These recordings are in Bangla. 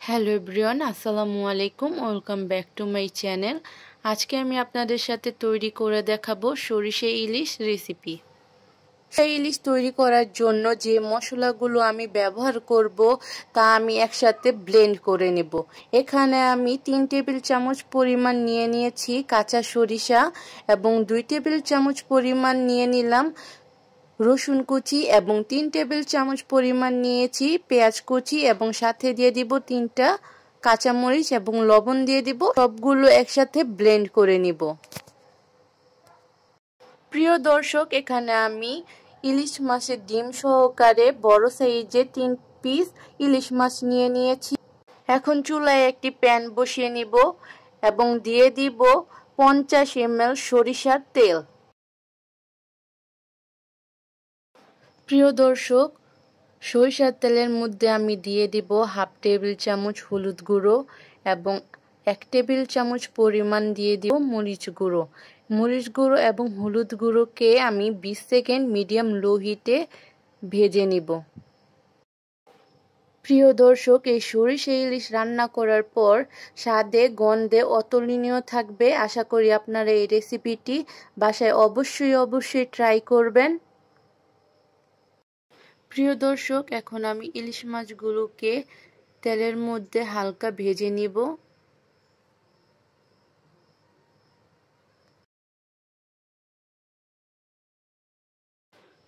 হ্যালো এভরিওয়ান, আসসালামু আলাইকুম। Welcome back to my channel. আজকে আমি আপনাদের সাথে তৈরি করে দেখাবো সরিষা ইলিশ রেসিপি। সরিষা ইলিশ তৈরি করার জন্য যে মশলাগুলো আমি ব্যবহার করব তা আমি একসাথে ব্লেন্ড করে নেব। এখানে আমি 3 টেবিল চামচ পরিমাণ নিয়ে নিয়েছি কাঁচা সরিষা এবং 2 টেবিল চামচ পরিমাণ নিয়ে নিলাম রসুন কুচি এবং 3 টেবিল চামচ পরিমাণ নিয়েছি পেঁয়াজ কুচি এবং সাথে দিয়ে দিব 3টা কাঁচামরিচ এবং লবণ দিয়ে দিব। সবগুলো একসাথে ব্লেন্ড করে নিব। প্রিয় দর্শক, এখানে আমি ইলিশ মাছের ডিম সহকারে বড় সাইজের 3 পিস ইলিশ মাছ নিয়ে নিয়েছি। এখন চুলায় একটি প্যান বসিয়ে নিব এবং দিয়ে দিব 50 ml সরিষার তেল। প্রিয় দর্শক, সরিষার তেলের মধ্যে আমি দিয়ে দিব হাফ টেবিল চামচ হলুদ গুঁড়ো এবং 1 টেবিল চামচ পরিমাণ দিয়ে দিব মরিচ গুঁড়ো। মরিচ গুঁড়ো এবং হলুদ গুঁড়োকে আমি 20 সেকেন্ড মিডিয়াম লো হিটে ভেজে নিব। প্রিয় দর্শক, এই সরিষা ইলিশ রান্না করার পর স্বাদে গন্ধে অতুলনীয় থাকবে। আশা করি আপনারা এই রেসিপিটি বাসায় অবশ্যই ট্রাই করবেন। প্রিয় দর্শক, এখন আমি ইলিশ মাছগুলোকে তেলের মধ্যে হালকা ভেজে নিব।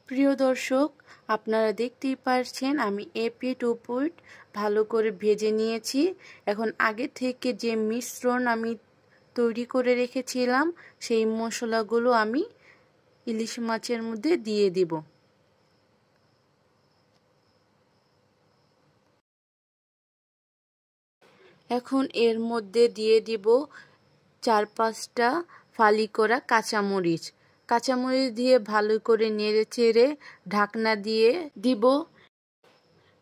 প্রিয় দর্শক, আপনারা দেখতেই পারছেন আমি এপিট ওপিট ভালো করে ভেজে নিয়েছি। এখন আগে থেকে যে মিশ্রণ আমি তৈরি করে রেখেছিলাম সেই মশলাগুলো আমি ইলিশ মাছের মধ্যে দিয়ে দিব। এখন এর মধ্যে দিয়ে দিব 4-5টা ফালি করা কাঁচামরিচ। কাঁচামরিচ দিয়ে ভালো করে নেড়ে চেড়ে ঢাকনা দিয়ে দিব।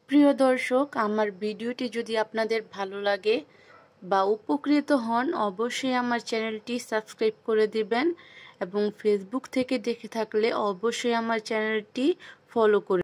প্রিয় দর্শক, আমার ভিডিওটি যদি আপনাদের ভালো লাগে বা উপকৃত হন অবশ্যই আমার চ্যানেলটি সাবস্ক্রাইব করে দিবেন এবং ফেসবুক থেকে দেখে থাকলে অবশ্যই আমার চ্যানেলটি ফলো করে